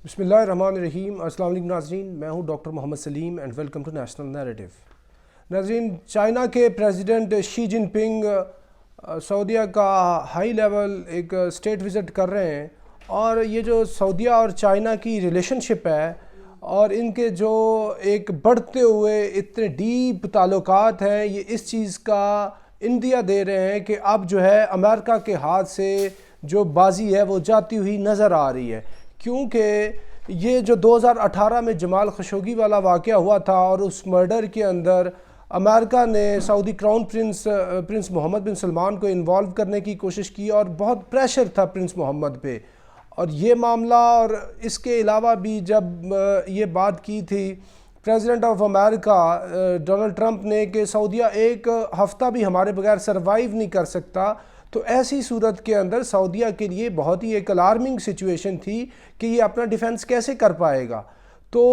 بسم اللہ الرحمن الرحیم۔ السلام علیکم ناظرین، میں ہوں doctor Muhammad Saleem and welcome to national narrative. ناظرین، چائنا کے پریزیڈنٹ شی جن پنگ سعودیہ کا ہائی لیول ایک اسٹیٹ وزٹ کر رہے ہیں، اور یہ جو سعودیہ اور چائنا کی ریلیشن شپ ہے اور ان کے جو ایک بڑھتے ہوئے اتنے ڈیپ تعلقات ہیں، یہ اس چیز کا اندیا دے رہے ہیں کہ اب جو ہے امریکہ کے ہاتھ سے جو بازی ہے وہ جاتی ہوئی نظر آ رہی ہے، کیونکہ یہ جو 2018 میں جمال خشوگی والا واقعہ ہوا تھا اور اس مرڈر کے اندر امریکہ نے سعودی کراؤن پرنس محمد بن سلمان کو انوالو کرنے کی کوشش کی، اور بہت پریشر تھا پرنس محمد پہ، اور یہ معاملہ اور اس کے علاوہ بھی جب یہ بات کی تھی president of America Donald Trump نے کہ سعودیہ ایک ہفتہ بھی ہمارے بغیر سروائیو نہیں کر سکتا، تو ایسی صورت کے اندر سعودیہ کے لیے بہت ہی ایک الارمنگ سچویشن تھی کہ یہ اپنا ڈیفنس کیسے کر پائے گا۔ تو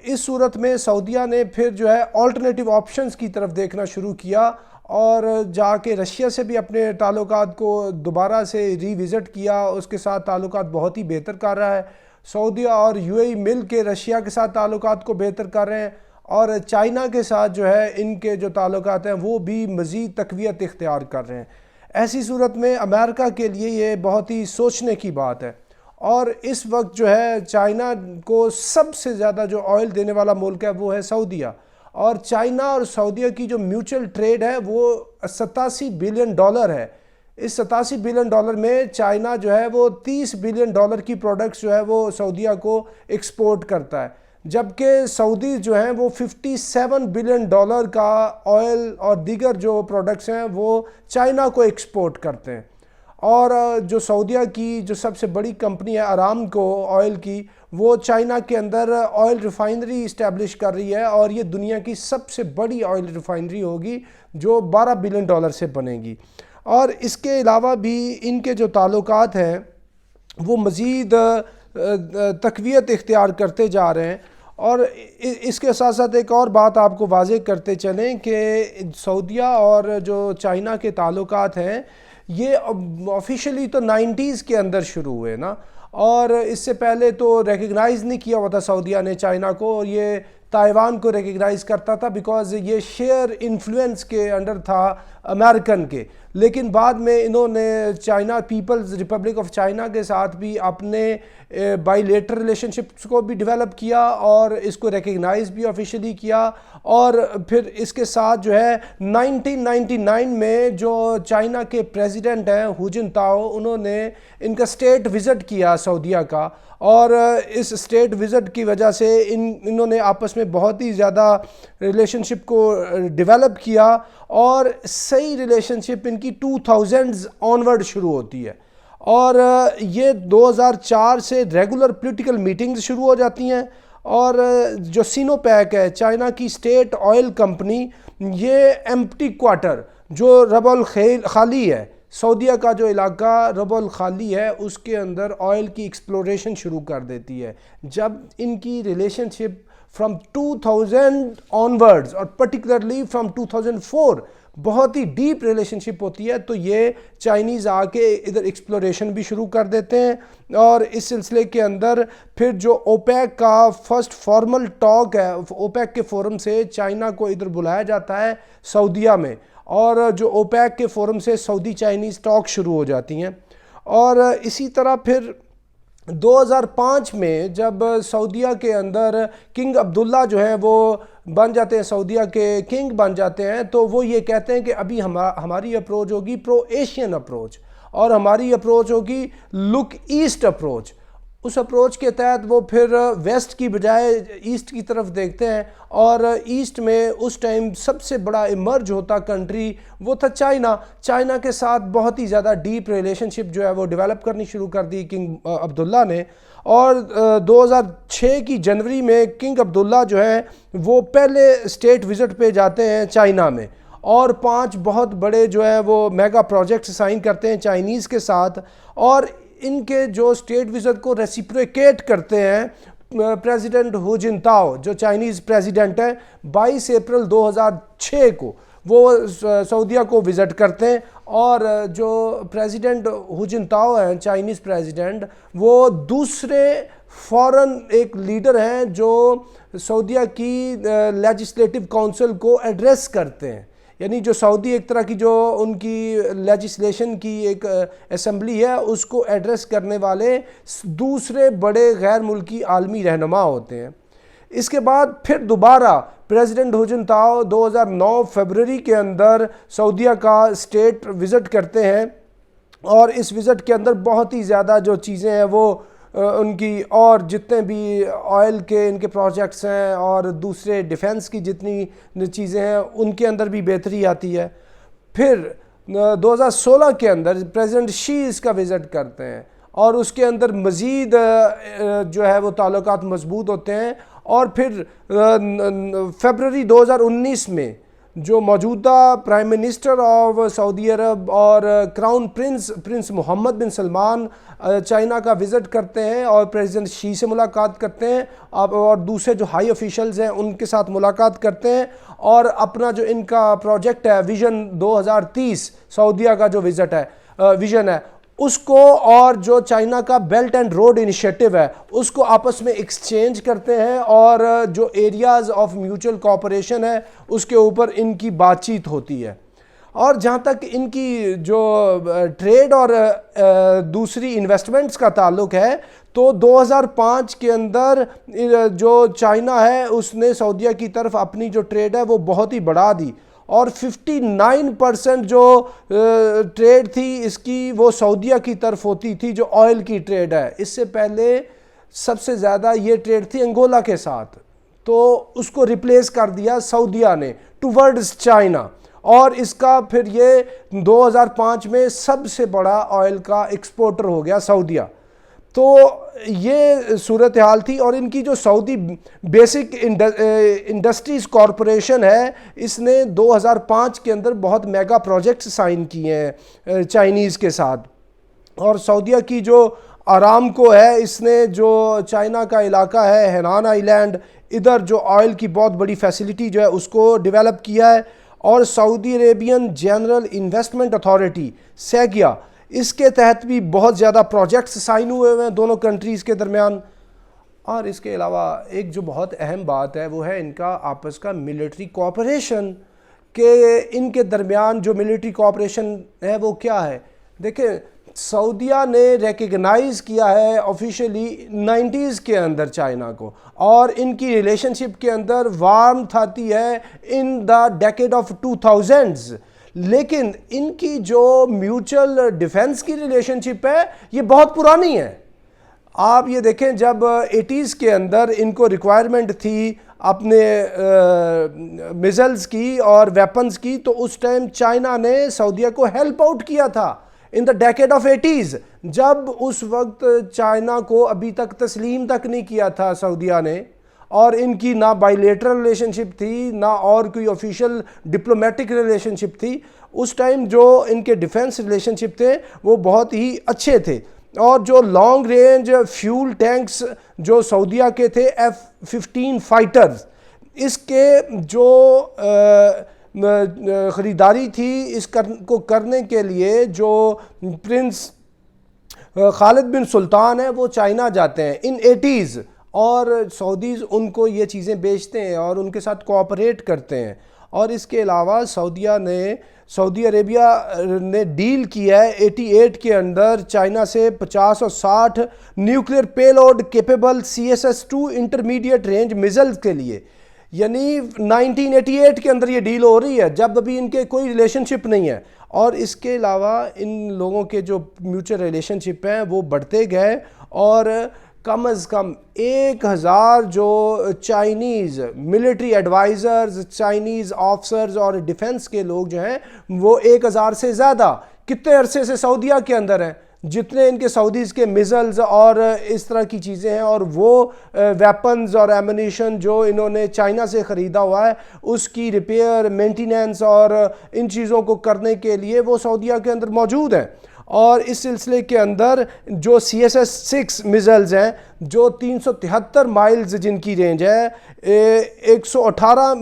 اس صورت میں سعودیہ نے پھر جو ہے آلٹرنیٹیو آپشنز کی طرف دیکھنا شروع کیا، اور جا کے رشیا سے بھی اپنے تعلقات کو دوبارہ سے ری وزٹ کیا، اس کے ساتھ تعلقات بہت ہی بہتر کر رہا ہے۔ سعودیہ اور یو اے ای مل کے رشیا کے ساتھ تعلقات کو بہتر کر رہے ہیں، اور چائنا کے ساتھ جو ہے ان کے جو تعلقات ہیں وہ بھی مزید تقویت اختیار کر رہے ہیں۔ ایسی صورت میں امریکہ کے لیے یہ بہت ہی سوچنے کی بات ہے، اور اس وقت جو ہے چائنا کو سب سے زیادہ جو آئل دینے والا ملک ہے وہ ہے سعودیہ، اور چائنا اور سعودیہ کی جو میوچل ٹریڈ ہے وہ 87 بلین ڈالر ہے۔ اس 87 بلین ڈالر میں چائنا جو ہے وہ 30 بلین ڈالر کی پروڈکٹس جو ہے وہ سعودیہ کو ایکسپورٹ کرتا ہے، جبکہ سعودی جو ہیں وہ 57 بلین ڈالر کا آئل اور دیگر جو پروڈکٹس ہیں وہ چائنا کو ایکسپورٹ کرتے ہیں۔ اور جو سعودیہ کی جو سب سے بڑی کمپنی ہے ارامکو آئل کی، وہ چائنا کے اندر آئل ریفائنری اسٹیبلش کر رہی ہے، اور یہ دنیا کی سب سے بڑی آئل ریفائنری ہوگی جو 12 بلین ڈالر سے بنے گی۔ اور اس کے علاوہ بھی ان کے جو تعلقات ہیں وہ مزید تقویت اختیار کرتے جا رہے ہیں۔ اور اس کے ساتھ ساتھ ایک اور بات آپ کو واضح کرتے چلیں کہ سعودیہ اور جو چائنا کے تعلقات ہیں یہ آفیشلی تو 90s کے اندر شروع ہوئے نا، اور اس سے پہلے تو ریکگنائز نہیں کیا ہوا تھا سعودیہ نے چائنا کو، اور یہ تائیوان کو ریکگنائز کرتا تھا بیکاز یہ شیئر انفلوئنس کے انڈر تھا امریکن کے، لیکن بعد میں انہوں نے China People's Republic of China کے ساتھ بھی اپنے بائی لیٹر ریلیشن شپس کو بھی ڈیولپ کیا، اور اس کو ریکگنائز بھی آفیشلی کیا، اور پھر اس کے ساتھ جو ہے 1999 میں جو چائنا کے پریزیڈنٹ ہیں ہو جن تاؤ، انہوں نے ان کا اسٹیٹ وزٹ کیا سعودیہ کا، اور اس اسٹیٹ وزٹ کی وجہ سے انہوں نے آپس میں بہت ہی زیادہ ریلیشن شپ کو ڈیولپ کیا، اور صحیح ریلیشن شپ ان کی 2000s آنورڈ شروع ہوتی ہے، اور یہ 2004 سے ریگولر پولیٹیکل میٹنگز شروع ہو جاتی ہیں۔ اور جو سینو پیک ہے چائنا کی اسٹیٹ آئل کمپنی، یہ ایمپٹی کوارٹر جو ربع الخالی ہے، سعودیہ کا جو علاقہ ربع الخالی ہے اس کے اندر آئل کی ایکسپلوریشن شروع کر دیتی ہے۔ جب ان کی ریلیشن شپ فرام 2000 آنورڈز اور پرٹیکولرلی فرام 2004 بہت ہی ڈیپ ریلیشن شپ ہوتی ہے، تو یہ چائنیز آ کے ادھر ایکسپلوریشن بھی شروع کر دیتے ہیں، اور اس سلسلے کے اندر پھر جو اوپیک کا فرسٹ فارمل ٹاک ہے، اوپیک کے فورم سے چائنا کو ادھر بلایا جاتا ہے سعودیہ میں، اور جو اوپیک کے فورم سے سعودی چائنیز ٹاک شروع ہو جاتی ہیں۔ اور اسی طرح پھر 2005 میں جب سعودیہ کے اندر کنگ عبداللہ جو ہیں وہ بن جاتے ہیں، سعودیہ کے کنگ بن جاتے ہیں، تو وہ یہ کہتے ہیں کہ ابھی ہماری اپروچ ہوگی پرو ایشین اپروچ، اور ہماری اپروچ ہوگی لک ایسٹ اپروچ۔ اس اپروچ کے تحت وہ پھر ویسٹ کی بجائے ایسٹ کی طرف دیکھتے ہیں، اور ایسٹ میں اس ٹائم سب سے بڑا ایمرج ہوتا کنٹری وہ تھا چائنا کے ساتھ بہت ہی زیادہ ڈیپ ریلیشن شپ جو ہے وہ ڈیولپ کرنی شروع کر دی کنگ عبداللہ نے۔ اور 2006 کی جنوری میں کنگ عبداللہ جو ہیں وہ پہلے اسٹیٹ وزٹ پہ جاتے ہیں چائنا میں، اور 5 بہت بڑے جو ہے وہ میگا پروجیکٹس سائن کرتے ہیں چائنیز کے ساتھ، اور ان کے جو اسٹیٹ وزٹ کو ریسیپریکیٹ کرتے ہیں پریزیڈنٹ ہو جن تاؤ جو چائنیز پریزیڈنٹ ہیں۔ 22 اپریل 2006 کو وہ سعودیہ کو وزٹ کرتے ہیں، اور جو پریزیڈنٹ ہو جن تاؤ ہیں چائنیز پریزیڈنٹ، وہ دوسرے فوراً ایک لیڈر ہیں جو سعودیہ کی لیجسلیٹو کونسل کو ایڈریس کرتے ہیں. یعنی جو سعودی ایک طرح کی جو ان کی لیجسلیشن کی ایک اسمبلی ہے اس کو ایڈریس کرنے والے دوسرے بڑے غیر ملکی عالمی رہنما ہوتے ہیں. اس کے بعد پھر دوبارہ پریزیڈنٹ ہو جنتاؤ 2009 فیبروری کے اندر سعودیہ کا اسٹیٹ وزٹ کرتے ہیں اور اس وزٹ کے اندر بہت ہی زیادہ جو چیزیں ہیں وہ ان کی اور جتنے بھی آئل کے ان کے پروجیکٹس ہیں اور دوسرے ڈیفنس کی جتنی چیزیں ہیں ان کے اندر بھی بہتری آتی ہے. پھر 2016 کے اندر پریزیڈنٹ شی اس کا وزٹ کرتے ہیں اور اس کے اندر مزید جو ہے وہ تعلقات مضبوط ہوتے ہیں. اور پھر فیبروری 2019 میں جو موجودہ پرائم منسٹر آف سعودی عرب اور کراؤن پرنس محمد بن سلمان چائنا کا وزٹ کرتے ہیں اور پریزیڈنٹ شی سے ملاقات کرتے ہیں اور دوسرے جو ہائی آفیشلز ہیں ان کے ساتھ ملاقات کرتے ہیں اور اپنا جو ان کا پروجیکٹ ہے ویژن 2030 سعودیہ کا جو ویژن ہے اس کو اور جو چائنا کا بیلٹ اینڈ روڈ انیشیٹو ہے اس کو آپس میں ایکسچینج کرتے ہیں اور جو ایریاز آف میوچل کوآپریشن ہے اس کے اوپر ان کی بات چیت ہوتی ہے. اور جہاں تک ان کی جو ٹریڈ اور دوسری انویسٹمنٹس کا تعلق ہے تو 2005 کے اندر جو چائنا ہے اس نے سعودیہ کی طرف اپنی جو ٹریڈ ہے وہ بہت ہی بڑھا دی اور 59% جو ٹریڈ تھی اس کی وہ سعودیہ کی طرف ہوتی تھی جو آئل کی ٹریڈ ہے. اس سے پہلے سب سے زیادہ یہ ٹریڈ تھی انگولا کے ساتھ تو اس کو ریپلیس کر دیا سعودیہ نے ٹورڈز چائنا اور اس کا پھر یہ 2005 میں سب سے بڑا آئل کا ایکسپورٹر ہو گیا سعودیہ. تو یہ صورتحال تھی اور ان کی جو سعودی بیسک انڈسٹریز کارپوریشن ہے اس نے 2005 کے اندر بہت میگا پروجیکٹس سائن کیے ہیں چائنیز کے ساتھ. اور سعودیہ کی جو آرامکو ہے اس نے جو چائنا کا علاقہ ہے ہینان آئی لینڈ ادھر جو آئل کی بہت بڑی فیسلٹی جو ہے اس کو ڈیولپ کیا ہے. اور سعودی عربین جنرل انویسٹمنٹ اتھارٹی سیگیا اس کے تحت بھی بہت زیادہ پروجیکٹس سائن ہوئے ہوئے ہیں دونوں کنٹریز کے درمیان. اور اس کے علاوہ ایک جو بہت اہم بات ہے وہ ہے ان کا آپس کا ملٹری کوآپریشن کہ ان کے درمیان جو ملٹری کوآپریشن ہے وہ کیا ہے. دیکھیں سعودیہ نے ریکگنائز کیا ہے آفیشیلی 90s کے اندر چائنا کو اور ان کی ریلیشن شپ کے اندر وارمتھ آتی ہے ان دا ڈیکیڈ آف 2000s. لیکن ان کی جو میوچل ڈیفنس کی ریلیشن شپ ہے یہ بہت پرانی ہے. آپ یہ دیکھیں جب 80s کے اندر ان کو ریکوائرمنٹ تھی اپنے میزلز کی اور ویپنز کی تو اس ٹائم چائنا نے سعودیہ کو ہیلپ آؤٹ کیا تھا ان دا ڈیکیڈ آف 80s جب اس وقت چائنا کو ابھی تک تسلیم تک نہیں کیا تھا سعودیہ نے اور ان کی نہ بائی لیٹرل ریلیشن شپ تھی نہ اور کوئی آفیشیل ڈپلومیٹک ریلیشن شپ تھی. اس ٹائم جو ان کے ڈیفنس ریلیشن شپ تھے وہ بہت ہی اچھے تھے اور جو لانگ رینج فیول ٹینکس جو سعودیہ کے تھے F-15 فائٹرز اس کے جو خریداری تھی اس کو کرنے کے لیے جو پرنس خالد بن سلطان ہے وہ چائنا جاتے ہیں ان 80s اور سعودیز ان کو یہ چیزیں بیچتے ہیں اور ان کے ساتھ کوآپریٹ کرتے ہیں. اور اس کے علاوہ سعودی عربیہ نے ڈیل کیا ہے 88 کے اندر چائنا سے 50 اور 60 nuclear payload capable CSS-2 intermediate range missiles کے لیے. یعنی 1988 کے اندر یہ ڈیل ہو رہی ہے جب ابھی ان کے کوئی ریلیشن شپ نہیں ہے. اور اس کے علاوہ ان لوگوں کے جو میوچل ریلیشن شپ ہیں وہ بڑھتے گئے اور کم از کم 1000 جو Chinese military advisers Chinese officers اور ڈیفنس کے لوگ جو ہیں وہ 1000 سے زیادہ کتنے عرصے سے سعودیہ کے اندر ہیں جتنے ان کے سعودیز کے میزلز اور اس طرح کی چیزیں ہیں اور وہ ویپنز اور ایمونیشن جو انہوں نے چائنا سے خریدا ہوا ہے اس کی ریپیئر مینٹیننس اور ان چیزوں کو کرنے کے لیے وہ سعودیہ کے اندر موجود ہیں. اور اس سلسلے کے اندر جو CSS-6 میزلز ہیں جو 373 مائلز جن کی رینج ہے 118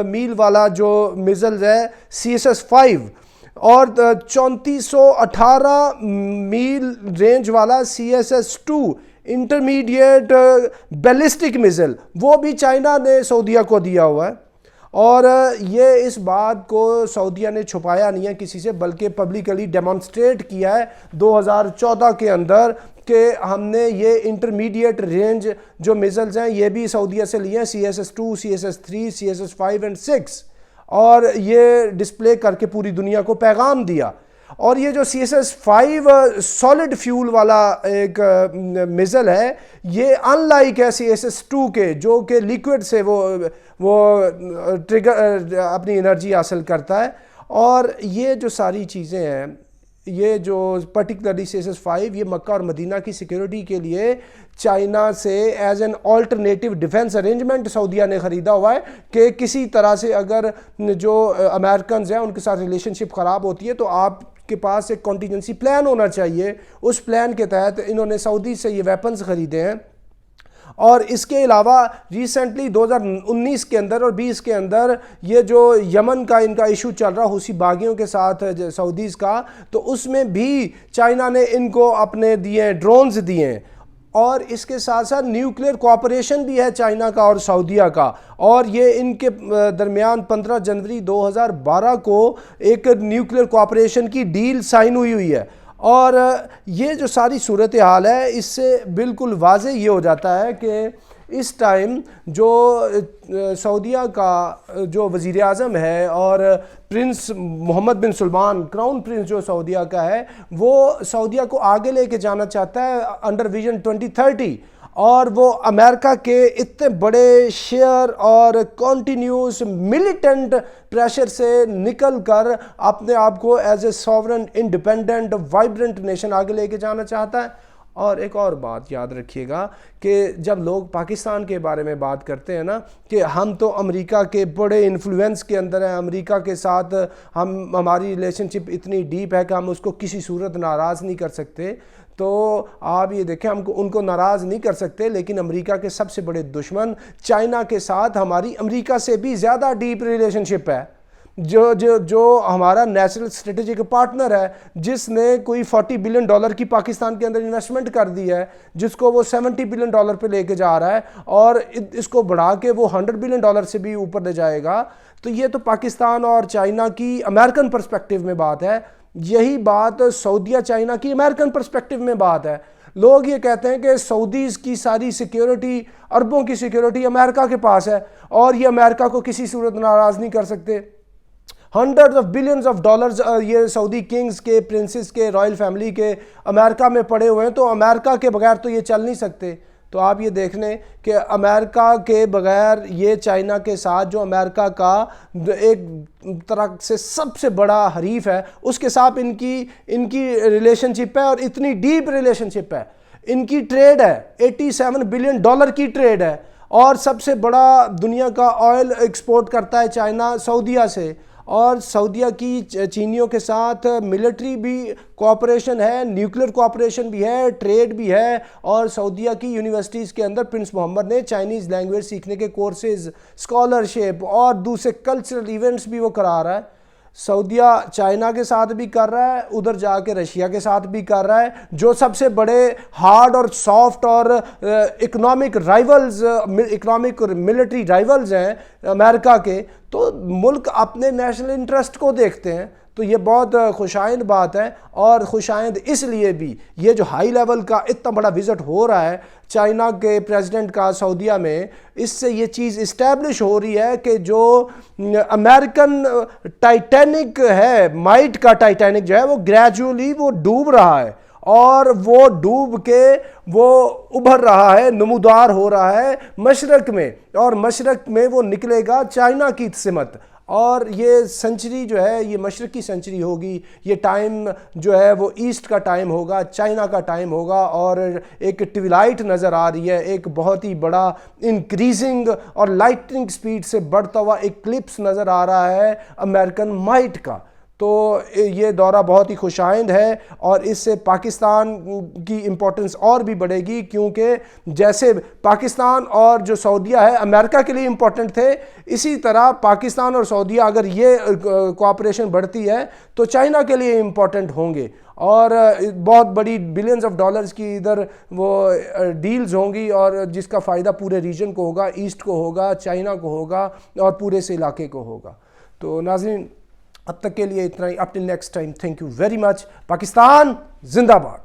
میل والا جو میزلز ہے CSS-5 اور 3418 میل رینج والا CSS-2 انٹرمیڈیٹ بیلسٹک میزائل وہ بھی چائنا نے سعودیہ کو دیا ہوا ہے، اور یہ اس بات کو سعودیہ نے چھپایا نہیں ہے کسی سے، بلکہ پبلکلی ڈیمانسٹریٹ کیا ہے 2014 کے اندر کہ ہم نے یہ انٹرمیڈیٹ رینج جو میزائلز ہیں یہ بھی سعودیہ سے لیے ہیں، CSS-2 CSS-3 CSS-5 and 6، اور یہ ڈسپلے کر کے پوری دنیا کو پیغام دیا۔ اور یہ جو CSS-5 سالڈ فیول والا ایک میزائل ہے، یہ ان لائک ہے CSS-2 کے جو کہ لیکوڈ سے وہ ٹریگر اپنی انرجی حاصل کرتا ہے۔ اور یہ جو ساری چیزیں ہیں، یہ جو پرٹیکولرلی CSS-5 یہ مکہ اور مدینہ کی سیکیورٹی کے لیے چائنا سے as an alternative defence arrangement Saudia نے خریدا ہوا ہے کہ کسی طرح سے اگر جو امریکنز ہیں ان کے ساتھ ریلیشن شپ خراب ہوتی ہے تو آپ کے پاس ایک کانٹینجنسی پلان ہونا چاہیے۔ اس پلان کے تحت انہوں نے سعودی سے یہ ویپنز خریدے ہیں۔ اور اس کے علاوہ ریسنٹلی 2019 کے اندر اور 20 کے اندر یہ جو یمن کا ان کا ایشو چل رہا حوثی باغیوں کے ساتھ سعودیز کا، تو اس میں بھی چائنا نے ان کو اپنے دیے ڈرونز دیے ہیں۔ اور اس کے ساتھ ساتھ نیوکلیئر کوآپریشن بھی ہے چائنا کا اور سعودیہ کا، اور یہ ان کے درمیان 15 جنوری 2012 کو ایک نیوکلیئر کوآپریشن کی ڈیل سائن ہوئی ہے۔ اور یہ جو ساری صورتحال ہے اس سے بالکل واضح یہ ہو جاتا ہے کہ اس ٹائم جو سعودیہ کا جو وزیر اعظم ہے اور پرنس محمد بن سلمان کراؤن پرنس جو سعودیہ کا ہے، وہ سعودیہ کو آگے لے کے جانا چاہتا ہے انڈر ویژن 2030، اور وہ امریکہ کے اتنے بڑے شیئر اور کنٹینیوس ملیٹنٹ پریشر سے نکل کر اپنے آپ کو as a sovereign independent vibrant nation آگے لے کے جانا چاہتا ہے۔ اور ایک اور بات یاد رکھیے گا کہ جب لوگ پاکستان کے بارے میں بات کرتے ہیں نا کہ ہم تو امریکہ کے بڑے انفلوئنس کے اندر ہیں، امریکہ کے ساتھ ہماری ریلیشن شپ اتنی ڈیپ ہے کہ ہم اس کو کسی صورت ناراض نہیں کر سکتے، تو آپ یہ دیکھیں ہم ان کو ناراض نہیں کر سکتے، لیکن امریکہ کے سب سے بڑے دشمن چائنا کے ساتھ ہماری امریکہ سے بھی زیادہ ڈیپ ریلیشن شپ ہے، جو ہمارا نیشنل اسٹریٹجک پارٹنر ہے، جس نے کوئی $40 بلین کی پاکستان کے اندر انویسٹمنٹ کر دی ہے، جس کو وہ $70 بلین پہ لے کے جا رہا ہے، اور اس کو بڑھا کے وہ $100 بلین سے بھی اوپر لے جائے گا۔ تو یہ تو پاکستان اور چائنا کی امریکن پرسپیکٹیو میں بات ہے، یہی بات سعودیہ چائنا کی امریکن پرسپیکٹیو میں بات ہے۔ لوگ یہ کہتے ہیں کہ سعودیز کی ساری سیکیورٹی، عربوں کی سیکیورٹی امریکہ کے پاس ہے، اور یہ امریکہ کو کسی صورت ناراض نہیں کر سکتے۔ $100 بلین یہ سعودی کنگز کے، پرنسز کے، رائل فیملی کے امریکہ میں پڑے ہوئے ہیں، تو امریکہ کے بغیر تو یہ چل نہیں سکتے۔ تو آپ یہ دیکھ لیں کہ امریکہ کے بغیر یہ چائنا کے ساتھ جو امریکہ کا ایک طرح سے سب سے بڑا حریف ہے، اس کے ساتھ ان کی ریلیشن شپ ہے، اور اتنی ڈیپ ریلیشن شپ ہے۔ ان کی ٹریڈ ہے $87 بلین کی ٹریڈ ہے، اور سب سے بڑا دنیا کا آئل ایکسپورٹ کرتا ہے چائنا سعودیہ سے، اور سعودیہ کی چینیوں کے ساتھ ملٹری بھی کوآپریشن ہے، نیوکلیئر کوآپریشن بھی ہے، ٹریڈ بھی ہے، اور سعودیہ کی یونیورسٹیز کے اندر پرنس محمد نے چائنیز لینگویج سیکھنے کے کورسز، اسکالرشپ اور دوسرے کلچرل ایونٹس بھی وہ کرا رہا ہے۔ سعودیہ چائنا کے ساتھ بھی کر رہا ہے، ادھر جا کے رشیا کے ساتھ بھی کر رہا ہے، جو سب سے بڑے ہارڈ اور سافٹ اور اکنامک رائیولز، اکنامک اور ملٹری رائیولز ہیں امریکہ کے۔ تو ملک اپنے نیشنل انٹرسٹ کو دیکھتے ہیں، تو یہ بہت خوشائند بات ہے۔ اور خوشائند اس لیے بھی یہ جو ہائی لیول کا اتنا بڑا وزٹ ہو رہا ہے چائنا کے پریزیڈنٹ کا سعودیہ میں، اس سے یہ چیز اسٹیبلش ہو رہی ہے کہ جو امریکن ٹائٹینک ہے، مائٹ کا ٹائٹینک جو ہے، وہ گریجولی وہ ڈوب رہا ہے، اور وہ ڈوب کے وہ ابھر رہا ہے، نمودار ہو رہا ہے مشرق میں، اور مشرق میں وہ نکلے گا چائنا کی سمت۔ اور یہ سنچری جو ہے یہ مشرقی سنچری ہوگی، یہ ٹائم جو ہے وہ ایسٹ کا ٹائم ہوگا، چائنا کا ٹائم ہوگا، اور ایک ٹویلائٹ نظر آ رہی ہے، ایک بہت ہی بڑا انکریزنگ اور لائٹنگ سپیڈ سے بڑھتا ہوا ایک کلپس نظر آ رہا ہے امریکن مائٹ کا۔ تو یہ دورہ بہت ہی خوش آئند ہے اور اس سے پاکستان کی امپورٹنس اور بھی بڑھے گی، کیونکہ جیسے پاکستان اور جو سعودیہ ہے امریکہ کے لیے امپورٹنٹ تھے، اسی طرح پاکستان اور سعودیہ اگر یہ کوآپریشن بڑھتی ہے تو چائنا کے لیے امپورٹنٹ ہوں گے، اور بہت بڑی بلینز آف ڈالرز کی ادھر وہ ڈیلز ہوں گی، اور جس کا فائدہ پورے ریجن کو ہوگا، ایسٹ کو ہوگا، چائنا کو ہوگا اور پورے سے علاقے کو ہوگا۔ تو ناظرین اب تک کے لیے اتنا ہی، up till next time, thank you very much. Pakistan زندہ باد۔